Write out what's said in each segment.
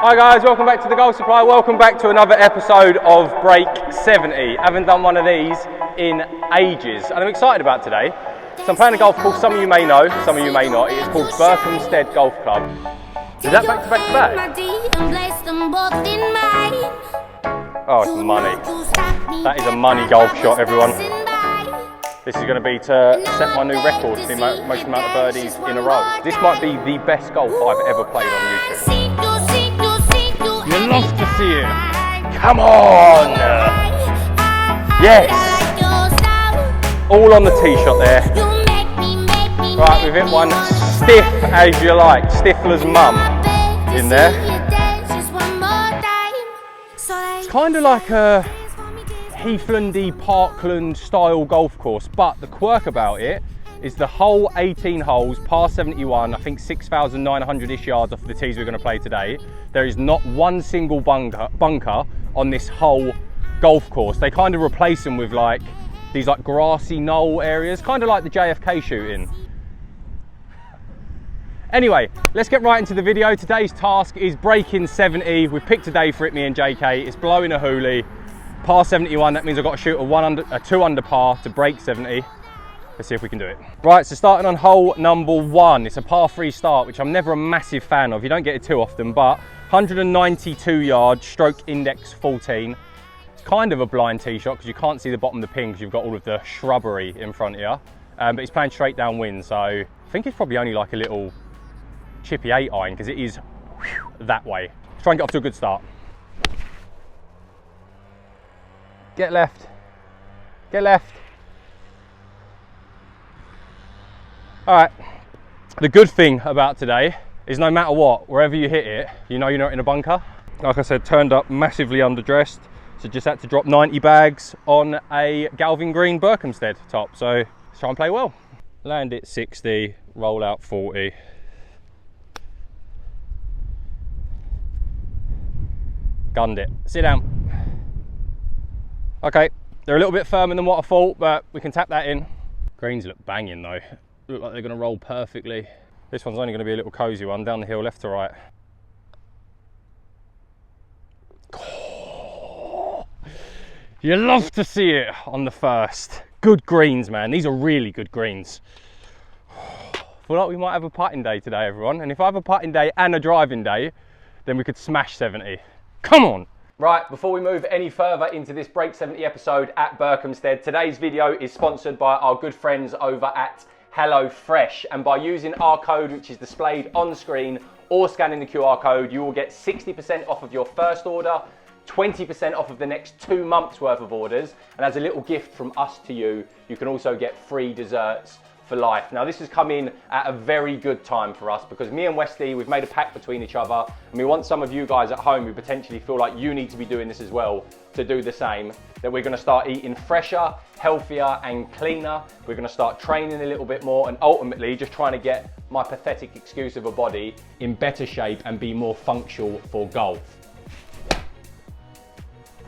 Hi guys, welcome back to the Golf Supply. Welcome back to another episode of Break 70. I haven't done one of these in ages, and I'm excited about today. So I'm playing a golf course some of you may know, some of you may not. It's called Berkhamsted Golf Club. Is that back to back to back? Oh, it's money. That is a money golf shot, everyone. This is going to be to set my new record for the most amount of birdies in a row. This might be the best golf I've ever played on YouTube. You love to see it. Come on! Yes! All on the tee shot there. Right, we've hit one stiff as you like. Stifler's mum in there. It's kind of like a Heathlandy Parkland style golf course, but the quirk about it is the whole 18 holes, par 71, I think 6,900-ish yards off the tees we're going to play today. There is not one single bunker on this whole golf course. They kind of replace them with like these like grassy knoll areas, kind of like the JFK shooting. Anyway, let's get right into the video. Today's task is breaking 70. We've picked a day for it, me and JK. It's blowing a hoolie. Par 71, that means I've got to shoot a 2 under par to break 70. Let's see if we can do it. Right, so starting on hole number 1. It's a par 3 start, which I'm never a massive fan of. You don't get it too often, but 192 yards, stroke index 14. It's kind of a blind tee shot because you can't see the bottom of the pin because you've got all of the shrubbery in front of you. But he's playing straight downwind, so I think it's probably only like a little chippy 8 iron because it is that way. Let's try and get off to a good start. Get left. Get left. All right, the good thing about today is no matter what, wherever you hit it, you know you're not in a bunker. Like I said, turned up massively underdressed, so just had to drop 90 bags on a Galvin Green Berkhamsted top. So let's try and play well. Land it 60, roll out 40. Gunned it, sit down. Okay, they're a little bit firmer than what I thought, but we can tap that in. Greens look banging though. Look like they're going to roll perfectly. This one's only going to be a little cozy one, down the hill, left to right. Oh, you love to see it on the first. Good greens, man. These are really good greens. I feel like we might have a putting day today, everyone. And if I have a putting day and a driving day, then we could smash 70. Come on. Right, before we move any further into this Break 70 episode at Berkhamsted, today's video is sponsored by our good friends over at HelloFresh, and by using our code, which is displayed on screen, or scanning the QR code, you will get 60% off of your first order, 20% off of the next 2 months worth of orders, and as a little gift from us to you, you can also get free desserts for life. Now this has come in at a very good time for us because me and Westy, we've made a pact between each other, and we want some of you guys at home who potentially feel like you need to be doing this as well to do the same, that we're going to start eating fresher, healthier and cleaner. We're going to start training a little bit more and ultimately just trying to get my pathetic excuse of a body in better shape and be more functional for golf.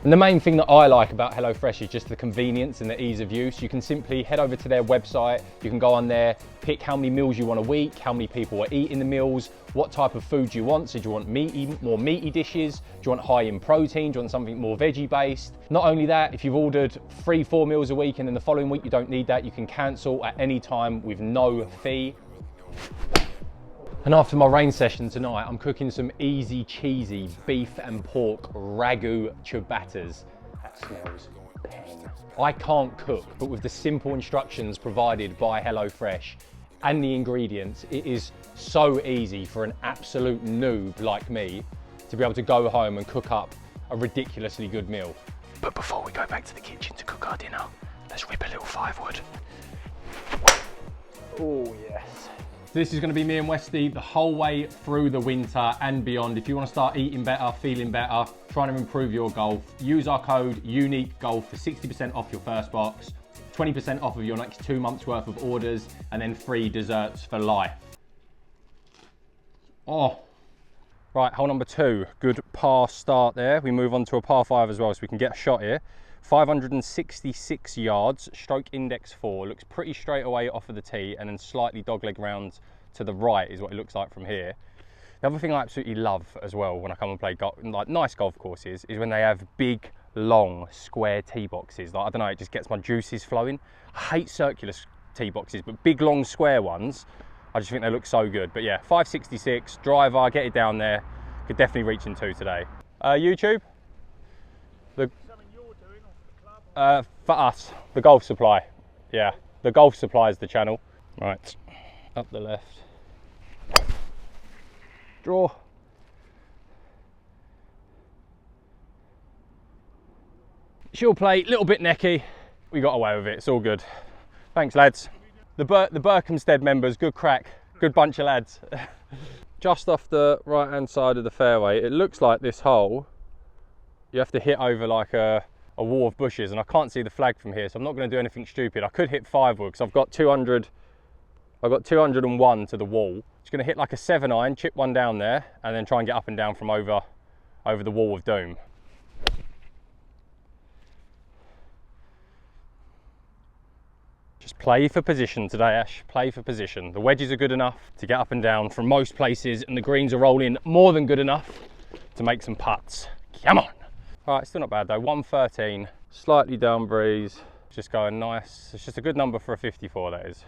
And the main thing that I like about HelloFresh is just the convenience and the ease of use. You can simply head over to their website, you can go on there, pick how many meals you want a week, how many people are eating the meals, what type of food you want. So do you want more meaty dishes? Do you want high in protein? Do you want something more veggie based? Not only that, if you've ordered 3-4 meals a week and then the following week you don't need that, you can cancel at any time with no fee. And after my rain session tonight, I'm cooking some easy, cheesy beef and pork ragu ciabattas. That smells peng. I can't cook, but with the simple instructions provided by HelloFresh and the ingredients, it is so easy for an absolute noob like me to be able to go home and cook up a ridiculously good meal. But before we go back to the kitchen to cook our dinner, let's rip a little 5-wood. Oh yes. This is going to be me and Westy the whole way through the winter and beyond. If you want to start eating better, feeling better, trying to improve your golf, use our code UNIQUEGOLF for 60% off your first box, 20% off of your next 2 months worth of orders, and then free desserts for life. Oh, right, hole number 2, good par start there. We move on to a par 5 as well, so we can get a shot here. 566 yards, stroke index 4, looks pretty straight away off of the tee and then slightly dogleg round to the right is what it looks like from here. The other thing I absolutely love as well when I come and play like nice golf courses is when they have big, long, square tee boxes. Like, I don't know, it just gets my juices flowing. I hate circular tee boxes, but big, long, square ones, I just think they look so good. But yeah, 566, driver, get it down there. Could definitely reach in 2 today. YouTube? Something you're doing or for the club? For us, the Golf Supply. Yeah, the Golf Supply is the channel. Right, up the left. Draw. Short play, little bit necky. We got away with it, it's all good. Thanks, lads. The Berkhamsted members, good crack, good bunch of lads. Just off the right hand side of the fairway, it looks like this hole, you have to hit over like a wall of bushes, and I can't see the flag from here, so I'm not going to do anything stupid. I could hit 5 wood because I've got 201 to the wall. Just going to hit like a 7-iron, chip one down there, and then try and get up and down from over the wall of doom. Just play for position today, Ash. Play for position. The wedges are good enough to get up and down from most places, and the greens are rolling more than good enough to make some putts. Come on. All right, still not bad though. 113, slightly down breeze. Just going nice. It's just a good number for a 54, that is.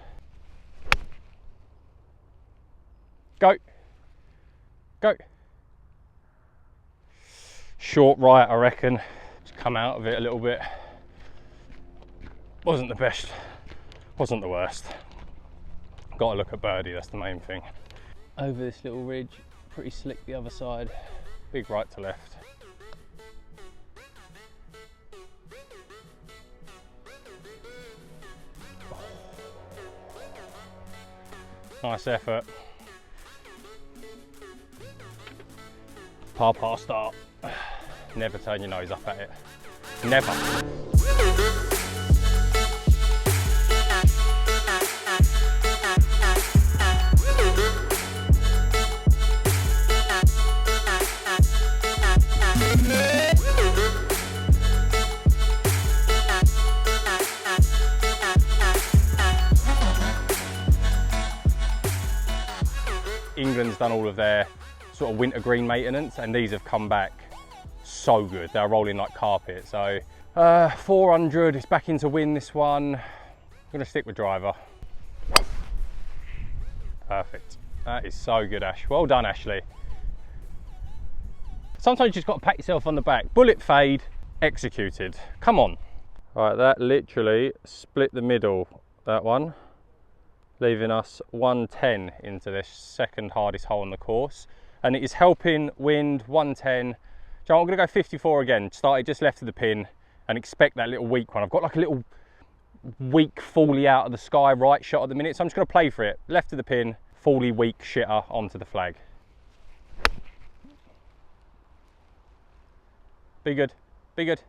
Go. Go. Short right, I reckon. Just come out of it a little bit. Wasn't the best. Wasn't the worst. Got to look at birdie, that's the main thing. Over this little ridge, pretty slick the other side. Big right to left. Nice effort. Par start. Never turn your nose up at it. Never. England's done all of their sort of winter green maintenance, and these have come back so good. They're rolling like carpet. So 400, it's back into win this one. I'm gonna stick with driver. Perfect. That is so good, Ash. Well done, Ashley. Sometimes you just got to pat yourself on the back. Bullet fade, executed. Come on. All right, that literally split the middle, that one, leaving us 110 into this second hardest hole on the course. And it is helping wind 110. So I'm gonna go 54 again. Started just left of the pin and expect that little weak one. I've got like a little weak fully out of the sky right shot at the minute, so I'm just gonna play for it. Left of the pin, fully weak shitter onto the flag. Be good, be good.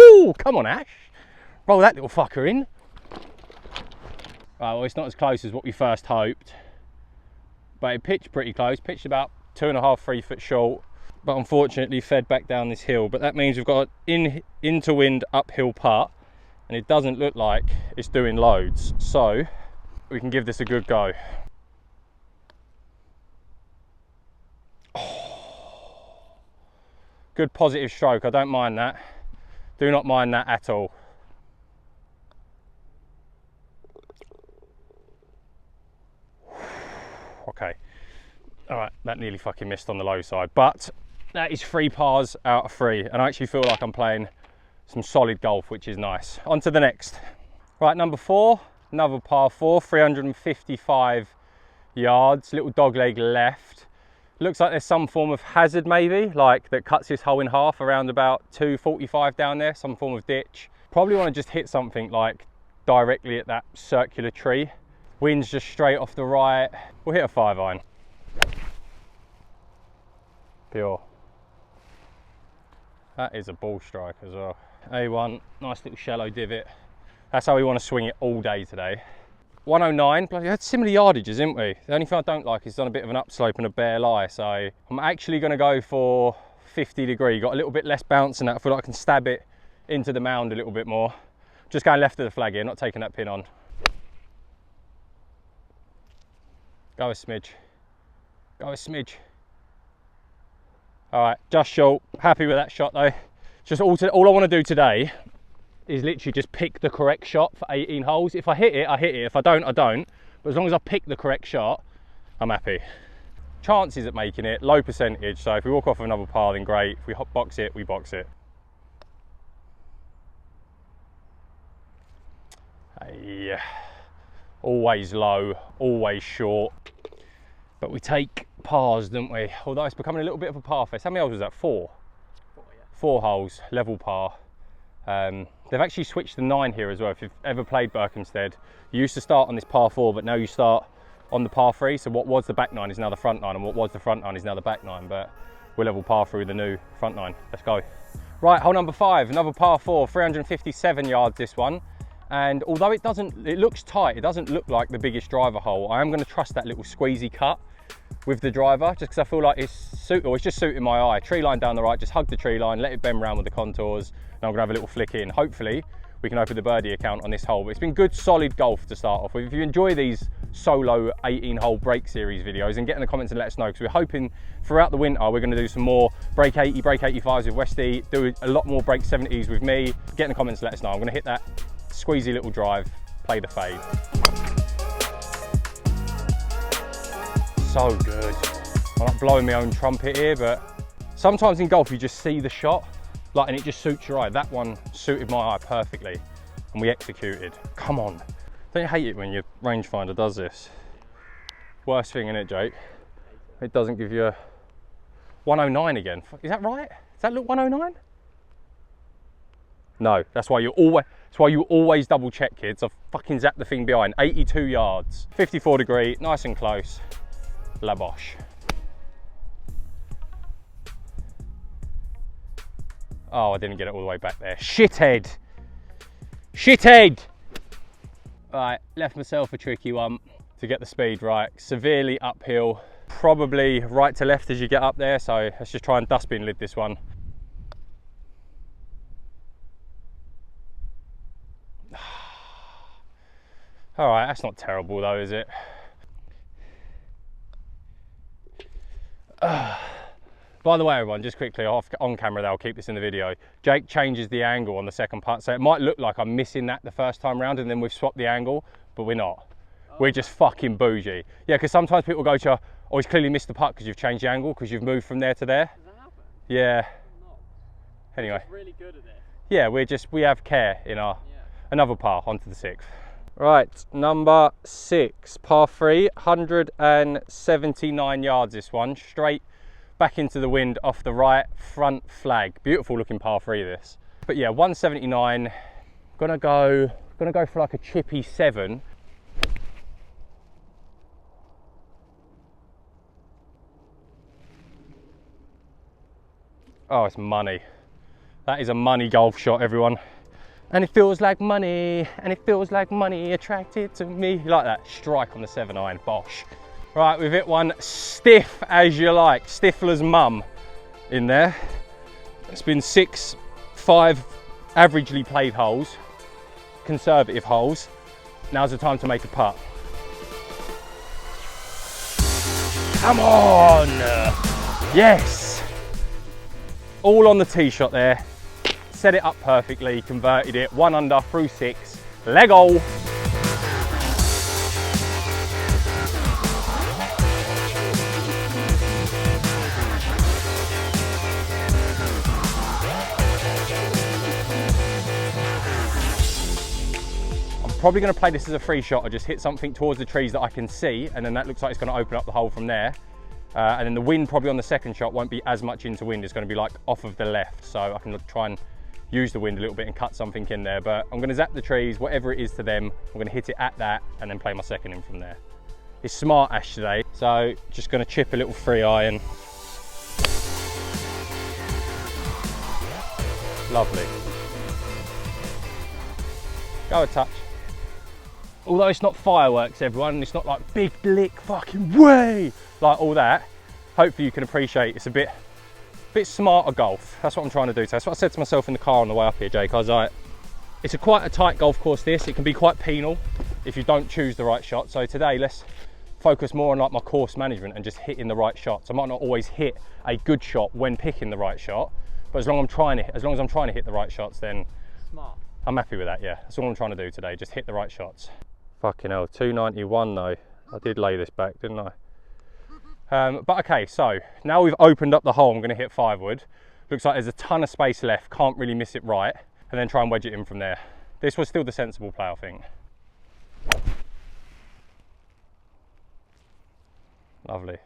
Oh, come on, Ash. Roll that little fucker in. Right, well, it's not as close as what we first hoped, but it pitched pretty close. Pitched about 2.5, 3 foot short, but unfortunately fed back down this hill. But that means we've got an into wind uphill putt, and it doesn't look like it's doing loads. So we can give this a good go. Oh, good positive stroke. I don't mind that. Do not mind that at all. Okay, all right, that nearly fucking missed on the low side, but that is 3 pars out of 3, and I actually feel like I'm playing some solid golf, which is nice. On to the next. Right, number 4, another par 4, 355 yards, little dogleg left. Looks like there's some form of hazard maybe, like that cuts this hole in half around about 245 down there, some form of ditch. Probably want to just hit something like directly at that circular tree. Wind's just straight off the right. We'll hit a 5-iron. Pure. That is a ball strike as well. A1, nice little shallow divot. That's how we want to swing it all day today. 109, bloody had similar yardages, didn't we? The only thing I don't like is it's on a bit of an upslope and a bare lie, so I'm actually going to go for 50 degree. Got a little bit less bounce in that. I feel like I can stab it into the mound a little bit more. Just going left of the flag here, not taking that pin on. Go a smidge. Go a smidge. All right, just short. Happy with that shot though. Just all I want to do today is literally just pick the correct shot for 18 holes. If I hit it, I hit it. If I don't, I don't. But as long as I pick the correct shot, I'm happy. Chances at making it, low percentage. So if we walk off of another par, then great. If we hot box it, we box it. Yeah. Always low, always short. But we take pars, don't we? Although it's becoming a little bit of a par fest. How many holes was that? Four? Yeah. 4 holes, level par. They've actually switched the 9 here as well. If you've ever played Berkhamsted, you used to start on this par 4, but now you start on the par 3. So what was the back 9 is now the front 9, and what was the front 9 is now the back 9. But we're level par through the new front 9. Let's go. Right, hole number 5, another par 4, 357 yards this one. And although it looks tight, it doesn't look like the biggest driver hole. I am going to trust that little squeezy cut with the driver, just because I feel like it's just suiting my eye. Tree line down the right, just hug the tree line, let it bend round with the contours, and I'm going to have a little flick in. Hopefully, we can open the birdie account on this hole. But it's been good, solid golf to start off with. If you enjoy these solo 18-hole break series videos, and get in the comments and let us know, because we're hoping throughout the winter we're going to do some more break 80, break 85s with Westy, do a lot more break 70s with me. Get in the comments and let us know. I'm going to hit that squeezy little drive, play the fade. So good. I'm not blowing my own trumpet here, but sometimes in golf you just see the shot, like, and it just suits your eye. That one suited my eye perfectly, and we executed. Come on. Don't you hate it when your rangefinder does this? Worst thing in it, Jake. It doesn't give you a 109 again. Is that right? Does that look 109? No, that's why you always double check, kids. I've fucking zapped the thing behind. 82 yards, 54 degree, nice and close. La bosh. Oh, I didn't get it all the way back there. Shithead. Shithead. Right, left myself a tricky one to get the speed right. Severely uphill, probably right to left as you get up there. So let's just try and dustbin lid this one. All right, that's not terrible though, is it? By the way, everyone, just quickly on camera, I'll keep this in the video. Jake changes the angle on the second putt, so it might look like I'm missing that the first time round, and then we've swapped the angle, but we're not. Oh. We're just fucking bougie. Yeah, because sometimes people go to, oh, he's clearly missed the putt because you've changed the angle because you've moved from there to there. Does that happen? Yeah. No. Anyway. We're really good at this. Yeah, we have care in our another par onto the 6th. Right, number 6, par 3, 179 yards this one, straight back into the wind off the right front flag. Beautiful looking par 3 this. But yeah, 179, gonna go for like a chippy 7. Oh, it's money. That is a money golf shot, everyone. And it feels like money, and it feels like money attracted to me. You like that? Strike on the 7-iron, bosh. Right, we've hit one stiff as you like. Stifler's mum in there. It's been 6, 5 averagely played holes, conservative holes. Now's the time to make a putt. Come on! Yes! All on the tee shot there. Set it up perfectly, converted it, 1 under through 6, Lego. I'm probably going to play this as a free shot or just hit something towards the trees that I can see, and then that looks like it's going to open up the hole from there. And then the wind probably on the second shot won't be as much into wind, it's going to be like off of the left, so I can try and use the wind a little bit and cut something in there. But I'm going to zap the trees, whatever it is to them, I'm going to hit it at that and then play my second in from there. It's smart ash today, so just going to chip a little 3-iron. Lovely. Go a touch. Although it's not fireworks, everyone, it's not like big lick fucking way, like all that. Hopefully you can appreciate it's a bit smarter golf. That's what I'm trying to do. So that's what I said to myself in the car on the way up here, Jake. I was like, it's quite a tight golf course this. It can be quite penal if you don't choose the right shot. So today, let's focus more on like my course management and just hitting the right shots. I might not always hit a good shot when picking the right shot, but as long as I'm trying to hit the right shots, then smart. I'm happy with that. Yeah, that's all I'm trying to do today. Just hit the right shots. Fucking hell, 291 though. I did lay this back, didn't I? But okay, so now we've opened up the hole. I'm going to hit 5 wood. Looks like there's a ton of space left. Can't really miss it right, and then try and wedge it in from there. This was still the sensible play, I think. Lovely.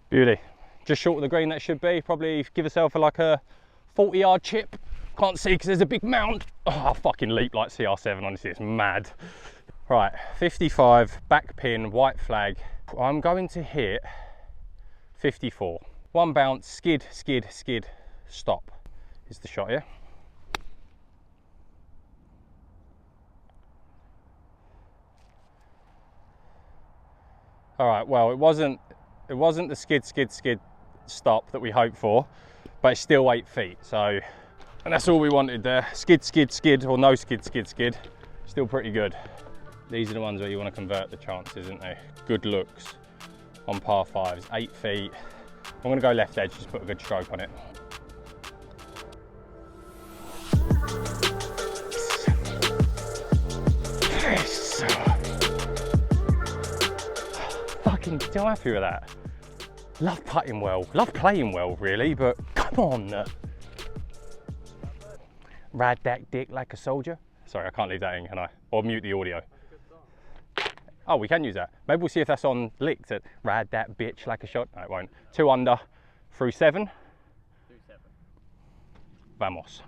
Beauty. Just short of the green that should be. Probably give yourself like a 40-yard chip. Can't see because there's a big mound. Oh, I fucking leap like CR7, honestly, it's mad. Right, 55, back pin, white flag. I'm going to hit 54. 1 bounce, skid, skid, skid, stop is the shot here. All right, well, it wasn't the skid, skid, skid stop that we hoped for, but it's still 8 feet, so, and that's all we wanted there. Skid, skid, skid, or no skid, skid, skid. Still pretty good. These are the ones where you want to convert the chances, isn't they? Good looks on par 5s, 8 feet. I'm going to go left edge, just put a good stroke on it. Yes. Fucking still happy with that. Love putting well, love playing well really, but come on. Ride that dick like a soldier. Sorry, I can't leave that in, can I? Or mute the audio. Oh, we can use that. Maybe we'll see if that's on licked at ride that bitch like a shot. No, it won't. 2 under through 7. Through 7. Vamos.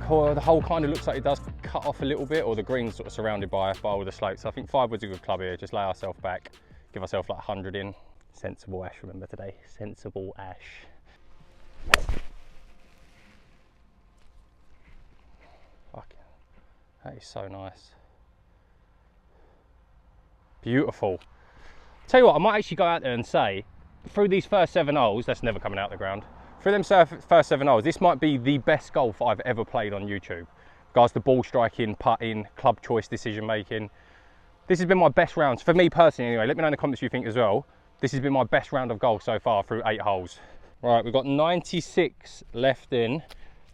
The hole kind of looks like it does cut off a little bit, or the green's sort of surrounded by all the slopes. So I think 5 wood's a good club here. Just lay ourselves back, give ourselves like 100 in. Sensible ash, remember today. Sensible ash. Fucking, that is so nice. Beautiful. Tell you what, I might actually go out there and say, through these first 7 holes, that's never coming out of the ground. Through them first 7 holes, this might be the best golf I've ever played on YouTube. Regards to ball striking, putting, club choice decision making. This has been my best rounds, for me personally anyway. Let me know in the comments what you think as well. This has been my best round of golf so far through 8 holes. Right, we've got 96 left in. A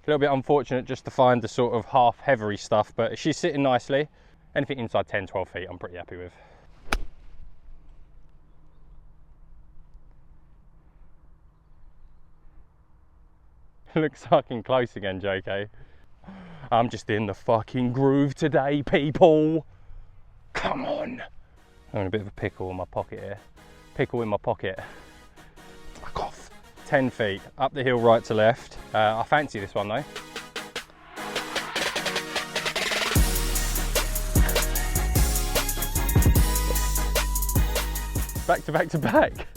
little bit unfortunate just to find the sort of half heathery stuff, but she's sitting nicely. Anything inside 10, 12 feet, I'm pretty happy with. Looks fucking close again, JK. I'm just in the fucking groove today, people. Come on. I'm in a bit of a pickle in my pocket here. Pickle in my pocket. Fuck off. 10 feet, up the hill, right to left. I fancy this one though. Back to back to back.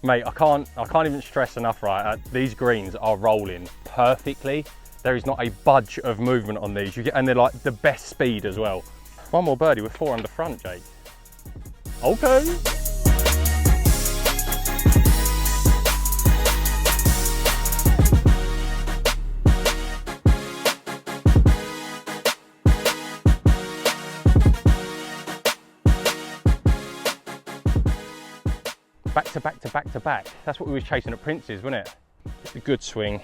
Mate, I can't even stress enough, right? These greens are rolling perfectly. There is not a budge of movement on these. And they're like the best speed as well. One more birdie with 4 under front, Jake. Okay. Back to back to back to back. That's what we were chasing at Prince's, wasn't it? Just a good swing.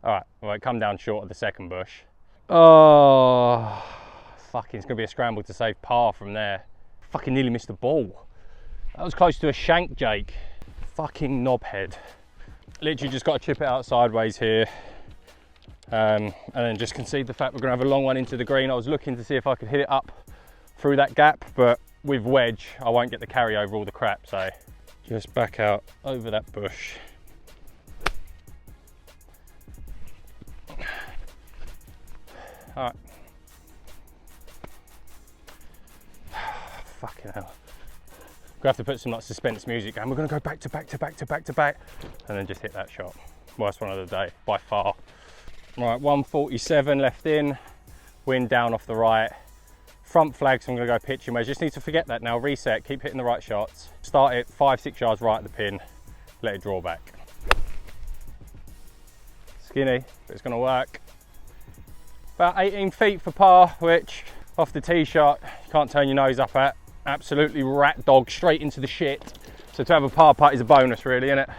All right, well, it come down short of the second bush. Oh, fucking, it's gonna be a scramble to save par from there. Fucking nearly missed the ball. That was close to a shank, Jake. Fucking knobhead. Literally just got to chip it out sideways here. And then just concede the fact we're gonna have a long one into the green. I was looking to see if I could hit it up through that gap, but with wedge, I won't get the carry over all the crap, so just back out over that bush. All right. Fucking hell. We're gonna have to put some like suspense music and we're gonna go back to back to back to back to back and then just hit that shot. Worst one of the day, by far. Right, 147 left in, wind down off the right. Front flag, so I'm gonna go pitching wedge. Just need to forget that now, reset, keep hitting the right shots. Start it 5-6 yards right at the pin, let it draw back. Skinny, but it's gonna work. About 18 feet for par, which off the tee shot, you can't turn your nose up at. Absolutely rat dog straight into the shit. So to have a par putt is a bonus really, isn't it?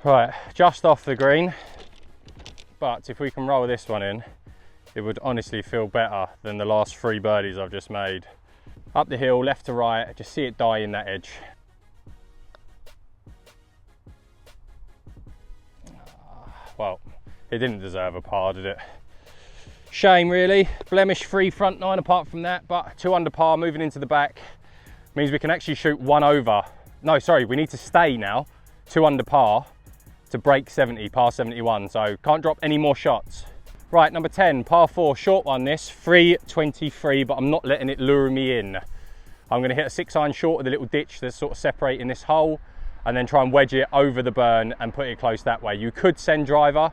Right, just off the green. But if we can roll this one in, it would honestly feel better than the last 3 birdies I've just made. Up the hill, left to right, just see it die in that edge. Well, it didn't deserve a par, did it? Shame really, blemish free front 9 apart from that, but 2 under par moving into the back means we can actually shoot 1 over. No, sorry, we need to stay now 2 under par to break 70, par 71, so can't drop any more shots. Right, number 10, par 4, short one this, 323, but I'm not letting it lure me in. I'm gonna hit a 6-iron short of the little ditch that's sort of separating this hole, and then try and wedge it over the burn and put it close that way. You could send driver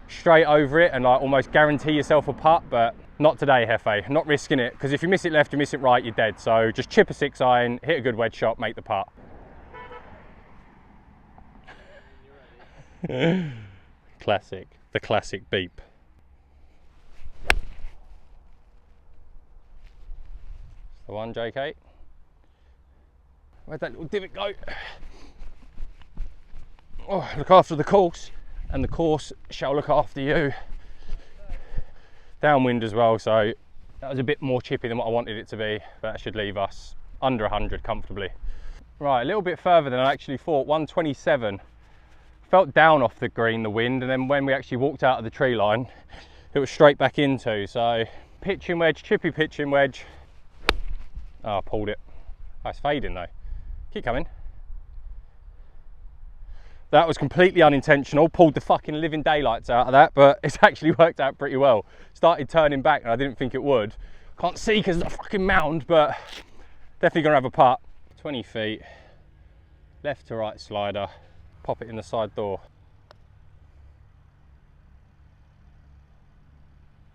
straight over it and like almost guarantee yourself a putt, but not today, Hefe, not risking it, because if you miss it left, you miss it right, you're dead. So just chip a 6-iron, hit a good wedge shot, make the putt. Classic, the classic beep. The one, JK. Where'd that little divot go? Oh, look after the course, and the course shall look after you. Downwind as well, so that was a bit more chippy than what I wanted it to be, but that should leave us under 100 comfortably. Right, a little bit further than I actually thought, 127. Felt down off the green, the wind, and then when we actually walked out of the tree line, it was straight back into, so pitching wedge, chippy pitching wedge. Oh, I pulled it. Oh, it's fading though. Keep coming. That was completely unintentional. Pulled the fucking living daylights out of that, but it's actually worked out pretty well. Started turning back and I didn't think it would. Can't see because of the fucking mound, but definitely gonna have a putt. 20 feet, left to right slider, pop it in the side door.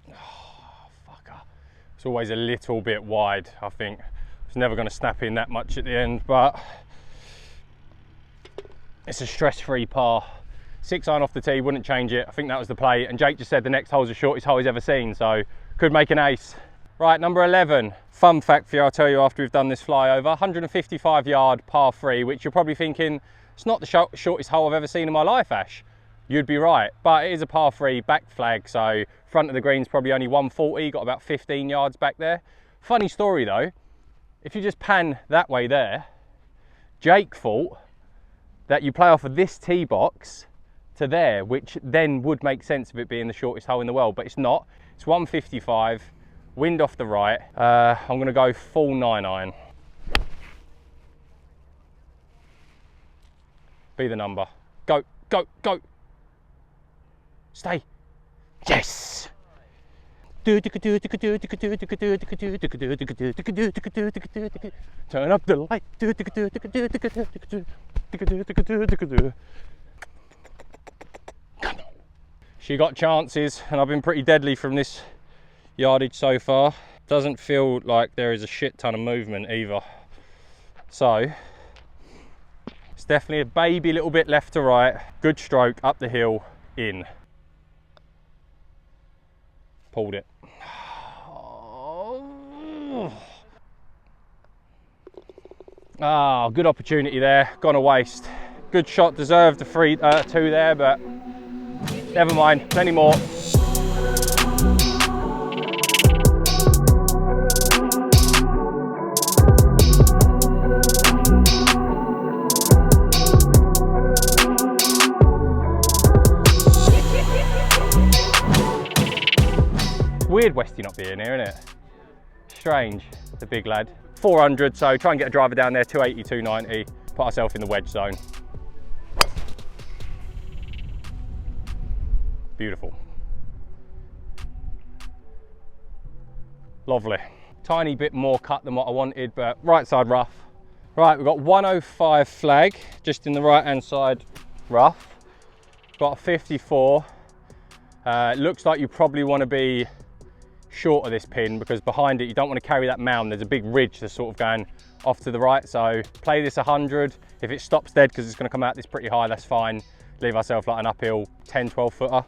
Oh, fucker. It's always a little bit wide, I think. It's never gonna snap in that much at the end, but it's a stress-free par. 6-iron off the tee, wouldn't change it. I think that was the play. And Jake just said the next hole's the shortest hole he's ever seen, so could make an ace. Right, number 11. Fun fact for you, I'll tell you after we've done this flyover. 155 yard par 3, which you're probably thinking, it's not the shortest hole I've ever seen in my life, Ash. You'd be right, but it is a par 3 back flag, so front of the green's probably only 140, got about 15 yards back there. Funny story though, if you just pan that way there, Jake thought that you play off of this tee box to there, which then would make sense of it being the shortest hole in the world, but it's not. It's 155, wind off the right. I'm gonna go full 9-iron. Be the number. Go, go, go. Stay. Yes. Turn up the light. She got chances, and I've been pretty deadly from this yardage so far. Doesn't feel like there is a shit ton of movement either. So it's definitely a baby little bit left to right. Good stroke up the hill, in. Pulled it. Ah, good opportunity there, gone to waste. Good shot, deserved the 2 there, but never mind, plenty more. Weird Westy not being here, isn't it? Strange, the big lad. 400, so try and get a driver down there, 280, 290, put ourselves in the wedge zone. Beautiful. Lovely. Tiny bit more cut than what I wanted, but right side rough. Right, we've got 105 flag, just in the right hand side rough. Got a 54, Looks like you probably want to be short of this pin because behind it you don't want to carry that mound. There's a big ridge that's sort of going off to the right, so play this 100. If it stops dead because it's going to come out this pretty high, that's fine. Leave ourselves like an uphill 10-12 footer.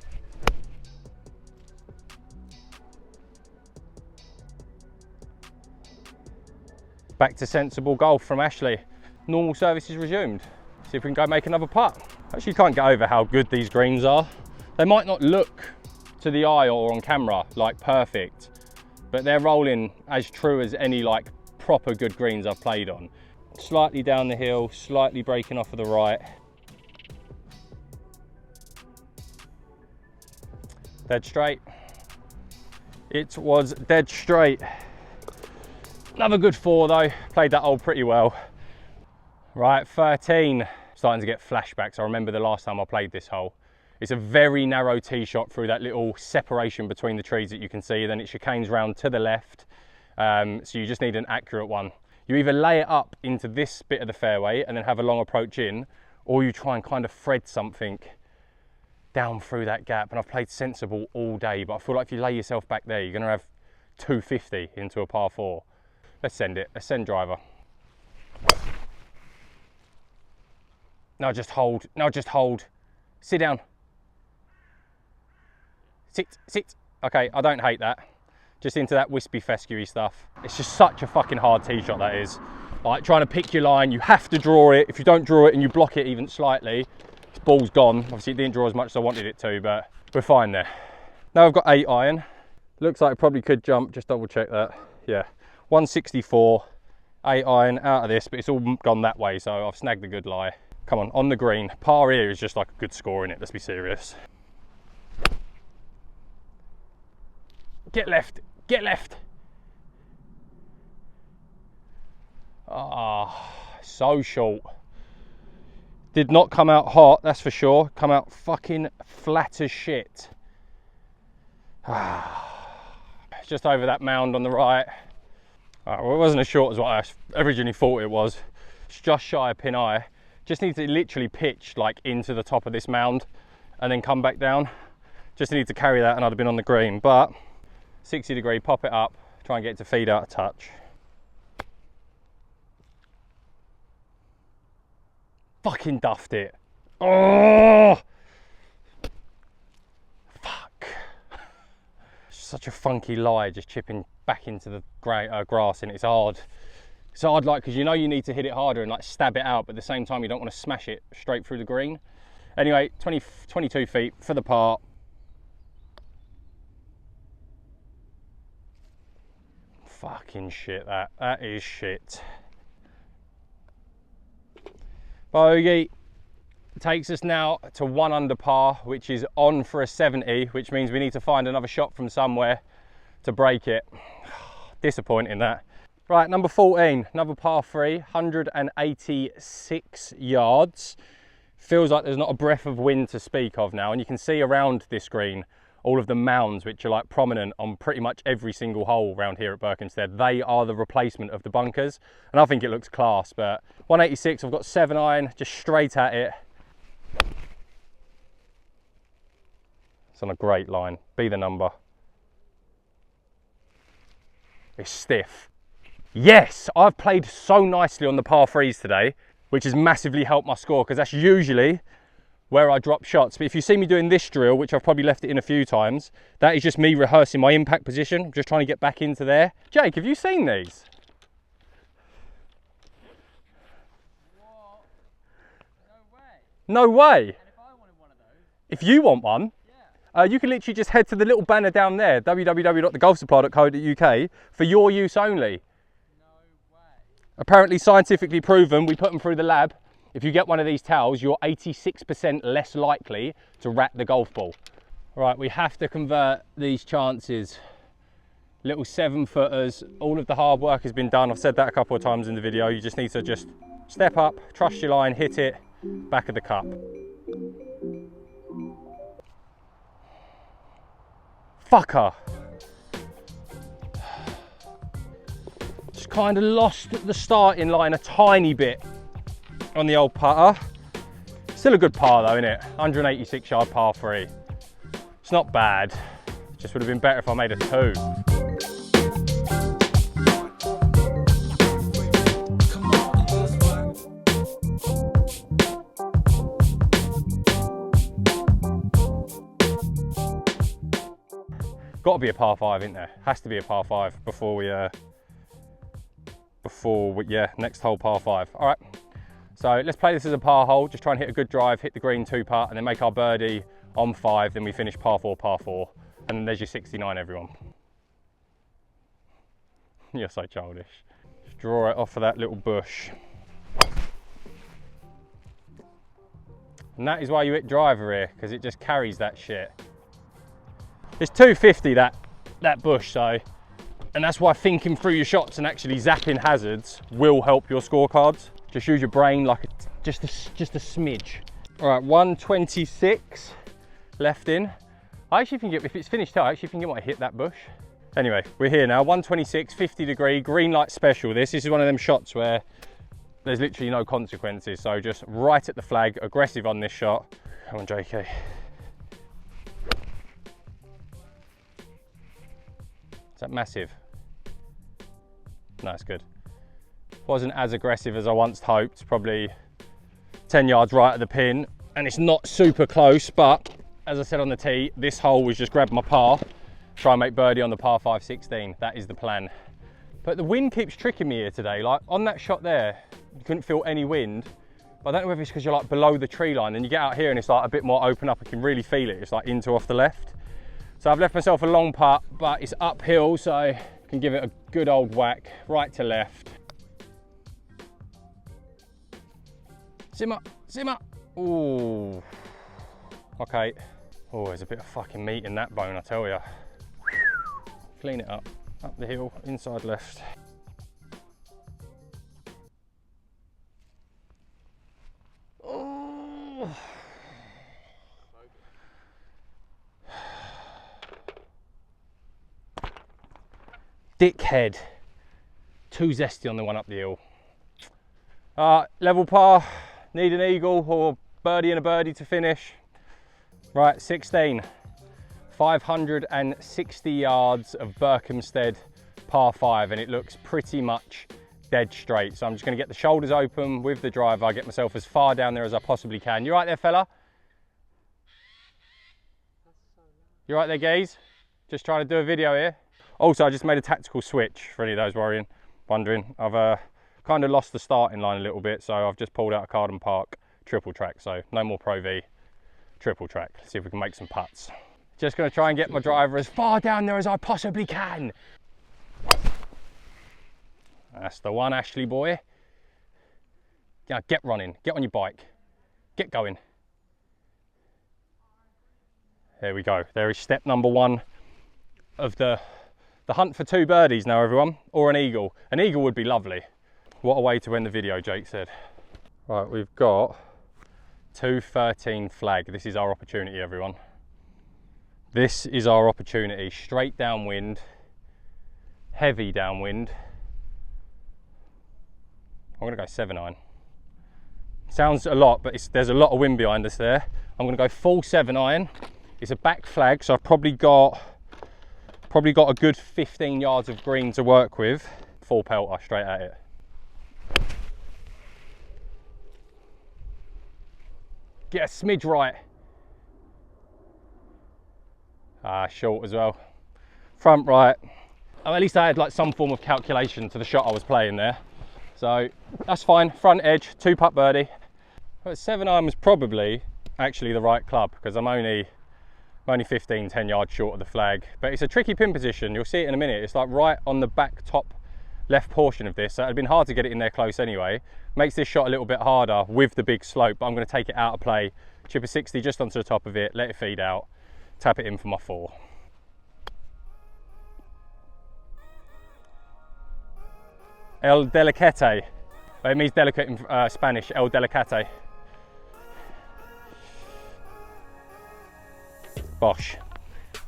Back to sensible golf from Ashley. Normal service is resumed. See if we can go make another putt. Actually can't get over how good these greens are. They might not look to the eye or on camera like perfect, but they're rolling as true as any like proper good greens I've played on. Slightly down the hill, slightly breaking off of the right. Dead straight. It was dead straight. Another good 4 though, played that hole pretty well. Right, 13. Starting to get flashbacks. I remember the last time I played this hole. It's a very narrow tee shot through that little separation between the trees that you can see, then it chicanes round to the left. So you just need an accurate one. You either lay it up into this bit of the fairway and then have a long approach in, or you try and kind of thread something down through that gap. And I've played sensible all day, but I feel like if you lay yourself back there, you're gonna have 250 into a par 4. Let's send it, let's send driver. Now just hold, now just hold. Sit down. Sit, sit. Okay, I don't hate that. Just into that wispy fescue stuff. It's just such a fucking hard tee shot that is. Like trying to pick your line, you have to draw it. If you don't draw it and you block it even slightly, this ball's gone. Obviously it didn't draw as much as I wanted it to, but we're fine there. Now I've got 8 iron. Looks like it probably could jump, just double check that. Yeah, 164, 8 iron out of this, but it's all gone that way, so I've snagged a good lie. Come on the green. Par here is just like a good score in it, let's be serious. Get left, get left. Ah, so short. Did not come out hot, that's for sure. Come out fucking flat as shit. Just over that mound on the right. Well, it wasn't as short as what I originally thought it was. It's just shy of pin eye. Just need to literally pitch like into the top of this mound and then come back down. Just need to carry that and I'd have been on the green, but 60 degree, pop it up, try and get it to feed out of touch. Fucking duffed it. Oh! Fuck. Such a funky lie, just chipping back into the grass, and it's hard. It's hard, like, because you know you need to hit it harder and like stab it out, but at the same time you don't want to smash it straight through the green. Anyway, 22 feet for the par. Fucking shit, that is shit. Bogey takes us now to 1 under par, which is on for a 70, which means we need to find another shot from somewhere to break it. Disappointing that. Right, number 14, another par 3, 186 yards. Feels like there's not a breath of wind to speak of now, and you can see around this green all of the mounds which are like prominent on pretty much every single hole around here at Berkhamsted. They are the replacement of the bunkers, and I think it looks class. But 186, I've got 7 iron, just straight at it. It's on a great line, be the number. It's stiff. Yes, I've played so nicely on the par 3s today, which has massively helped my score, because that's usually where I drop shots. But if you see me doing this drill, which I've probably left it in a few times, that is just me rehearsing my impact position. I'm just trying to get back into there. Jake, have you seen these? What? No way. No way? And if I wanted one of those? If you want one? Yeah. You can literally just head to the little banner down there, www.thegolfsupply.co.uk, for your use only. Apparently scientifically proven, we put them through the lab. If you get one of these towels, you're 86% less likely to rat the golf ball. Right, we have to convert these chances. Little 7-footers, all of the hard work has been done. I've said that a couple of times in the video. You just need to just step up, trust your line, hit it, back of the cup. Fucker. Kind of lost the starting line a tiny bit on the old putter. Still a good par though, isn't it? 186 yard par 3. It's not bad. Just would have been better if I made a 2. Got to be a par 5, isn't there? Has to be a par 5 before we, yeah, next hole par 5. All right, so let's play this as a par hole. Just try and hit a good drive, hit the green 2-putt, and then make our birdie on 5. Then we finish par 4, and then there's your 69, everyone. You're so childish. Just draw it off of that little bush. And that is why you hit driver here, because it just carries that shit. It's 250 that bush, so, and that's why thinking through your shots and actually zapping hazards will help your scorecards. Just use your brain like just a smidge. All right, 126 left in. I actually think if it's finished out, I actually think it might hit that bush. Anyway, we're here now, 126, 50 degree, green light special. This is one of them shots where there's literally no consequences. So just right at the flag, aggressive on this shot. Come on, JK. Is that massive? No, it's good. Wasn't as aggressive as I once hoped, probably 10 yards right at the pin, and it's not super close, but as I said on the tee, this hole was just grab my par, try and make birdie on the par 5 16. That is the plan. But the wind keeps tricking me here today. Like on that shot there, you couldn't feel any wind, but I don't know whether it's because you're like below the tree line, and you get out here and it's like a bit more open up. I can really feel it. It's like into off the left. So I've left myself a long putt, but it's uphill, so I can give it a good old whack, right to left. Simmer, simmer. Ooh. Okay. Oh, there's a bit of fucking meat in that bone, I tell you. Clean it up the hill, inside left. Oh. Dickhead. Too zesty on the one up the hill. Level par, need an eagle or birdie and a birdie to finish. Right, 16. 560 yards of Berkhamsted par 5, and it looks pretty much dead straight. So I'm just gonna get the shoulders open with the driver, get myself as far down there as I possibly can. You right there, fella? You right there, gaze? Just trying to do a video here. Also, I just made a tactical switch for any of those wondering. I've kind of lost the starting line a little bit, so I've just pulled out a Carden Park triple track. So no more Pro V, triple track. Let's see if we can make some putts. Just gonna try and get my driver as far down there as I possibly can. That's the one, Ashley boy. Yeah, get running, get on your bike, get going. There we go. There is step number 1 of the hunt for 2 birdies now, everyone, or an eagle. An eagle would be lovely. What a way to end the video, Jake said. Right, we've got 213 flag. This is our opportunity, everyone. This is our opportunity. Straight downwind, heavy downwind. I'm gonna go 7-iron. Sounds a lot, but there's a lot of wind behind us there. I'm gonna go full 7-iron. It's a back flag, so I've probably got a good 15 yards of green to work with. Full pelter straight at it. Get a smidge right. Short as well. Front right. At least I had like some form of calculation to the shot I was playing there. So that's fine. Front edge, 2-putt birdie. But 7-iron was probably actually the right club, because I'm only 15, 10 yards short of the flag. But it's a tricky pin position. You'll see it in a minute. It's like right on the back top left portion of this. So it'd been hard to get it in there close anyway. Makes this shot a little bit harder with the big slope, but I'm going to take it out of play. Chip a 60 just onto the top of it, let it feed out, tap it in for my 4. El delicate. It means delicate in Spanish, el delicate. Bosh.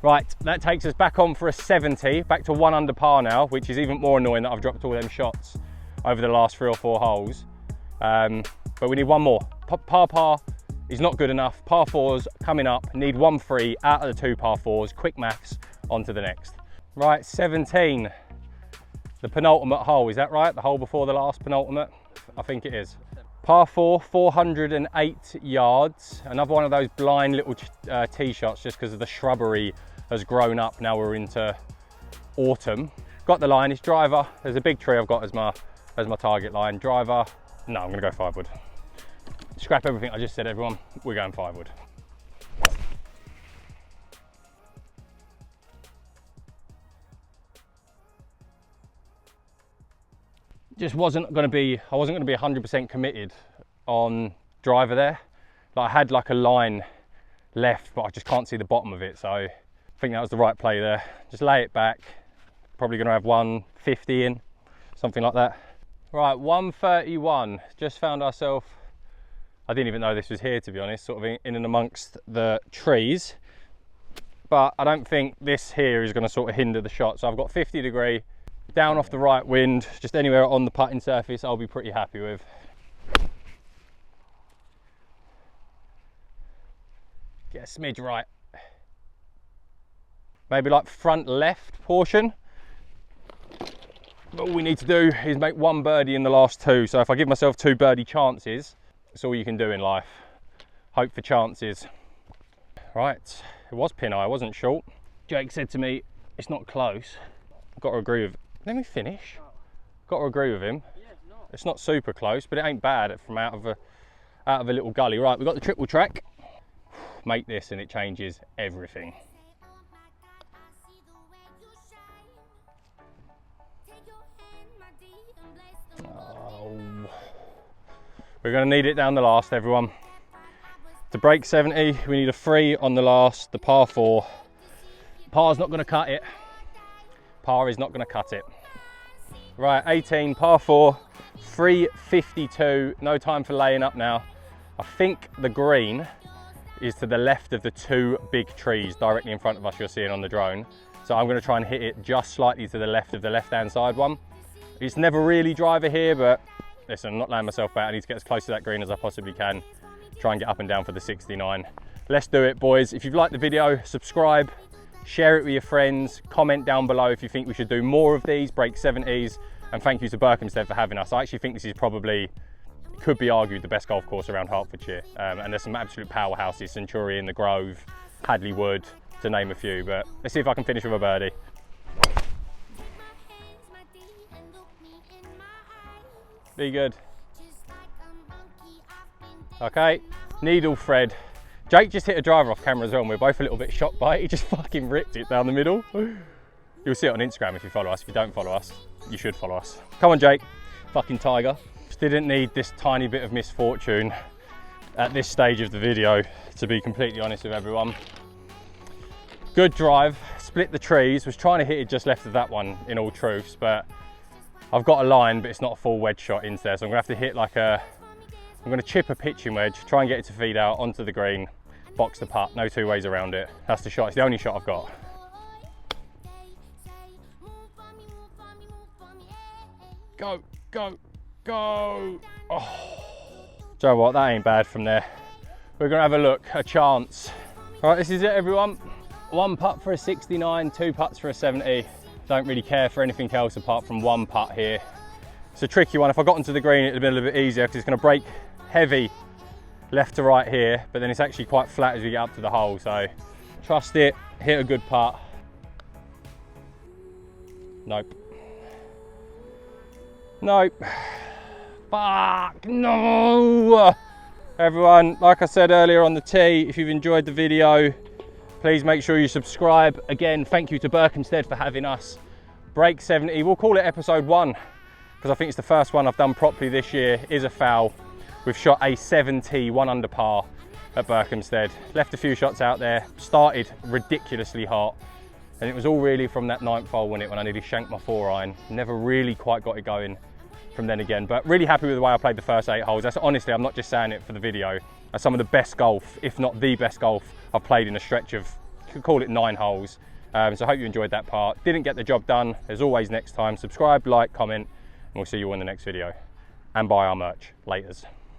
Right, that takes us back on for a 70, back to 1 under par now, which is even more annoying that I've dropped all them shots over the last 3 or 4 holes. But we need one more. Par, is not good enough. Par 4s coming up, need 1-3 out of the 2 par 4s. Quick maths, on to the next. Right, 17, the penultimate hole, is that right? The hole before the last penultimate? I think it is. Par 4, 408 yards. Another one of those blind little tee shots just because of the shrubbery has grown up. Now we're into autumn. Got the line, it's driver. There's a big tree I've got as my target line. Driver, no, I'm gonna go 5 wood. Scrap everything I just said, everyone. We're going 5 wood. Just wasn't gonna be, I wasn't gonna be 100% committed on driver there. Like I had like a line left, but I just can't see the bottom of it. So I think that was the right play there. Just lay it back. Probably gonna have 150 in, something like that. Right, 131, just found ourselves, I didn't even know this was here to be honest, sort of in and amongst the trees. But I don't think this here is gonna sort of hinder the shot. So I've got 50 degree, down off the right wind, just anywhere on the putting surface I'll be pretty happy with. Get a smidge right. Maybe like front left portion. All we need to do is make 1 birdie in the last 2. So if I give myself 2 birdie chances, that's all you can do in life. Hope for chances. Right, it was pin eye, it wasn't short. Jake said to me, it's not close. Got to agree with, let me finish. Got to agree with him. It's not super close, but it ain't bad from out of a little gully. Right, we've got the triple track. Make this and it changes everything. We're going to need it down the last, everyone. To break 70, we need a 3 on the last, the par 4. Par's not going to cut it. Par is not going to cut it. Right, 18, par 4, 352. No time for laying up now. I think the green is to the left of the 2 big trees directly in front of us you're seeing on the drone. So I'm going to try and hit it just slightly to the left of the left-hand side one. It's never really driver here, but listen, I'm not laying myself back. I need to get as close to that green as I possibly can. Try and get up and down for the 69. Let's do it, boys. If you've liked the video, subscribe, share it with your friends, comment down below if you think we should do more of these, break 70s, and thank you to Berkhamsted for having us. I actually think this is probably, could be argued, the best golf course around Hertfordshire. And there's some absolute powerhouses, Centurion, The Grove, Hadley Wood, to name a few, but let's see if I can finish with a birdie. Be good. Okay, needle thread. Jake just hit a driver off camera as well and we're both a little bit shocked by it. He just fucking ripped it down the middle. You'll see it on Instagram if you follow us. If you don't follow us, you should follow us. Come on, Jake, fucking tiger. Just didn't need this tiny bit of misfortune at this stage of the video, to be completely honest with everyone. Good drive, split the trees, was trying to hit it just left of that one in all truths, but I've got a line, but it's not a full wedge shot into there, so I'm gonna have to hit like a, I'm gonna chip a pitching wedge, try and get it to feed out onto the green, box the putt, no 2 ways around it. That's the shot, it's the only shot I've got. Go, go, go. Oh. Do you know what, that ain't bad from there. We're gonna have a look, a chance. All right, this is it, everyone. 1 putt for a 69, 2 putts for a 70. Don't really care for anything else apart from 1 putt here. It's a tricky one. If I got into the green, it'd have been a little bit easier because it's going to break heavy left to right here, but then it's actually quite flat as we get up to the hole. So trust it, hit a good putt. Nope. Nope. Fuck, no! Everyone, like I said earlier on the tee, if you've enjoyed the video, please make sure you subscribe. Again, thank you to Berkhamsted for having us. Break 70, we'll call it episode 1, because I think it's the first one I've done properly this year, is a foul. We've shot a 70, 1 under par at Berkhamsted. Left a few shots out there, started ridiculously hot, and it was all really from that 9th hole, when I nearly shanked my 4-iron. Never really quite got it going from then again, but really happy with the way I played the first 8 holes. That's honestly, I'm not just saying it for the video. That's some of the best golf, if not the best golf I've played in a stretch of, you could call it 9 holes. So I hope you enjoyed that part. Didn't get the job done. As always, next time, subscribe, like, comment, and we'll see you all in the next video. And buy our merch. Laters.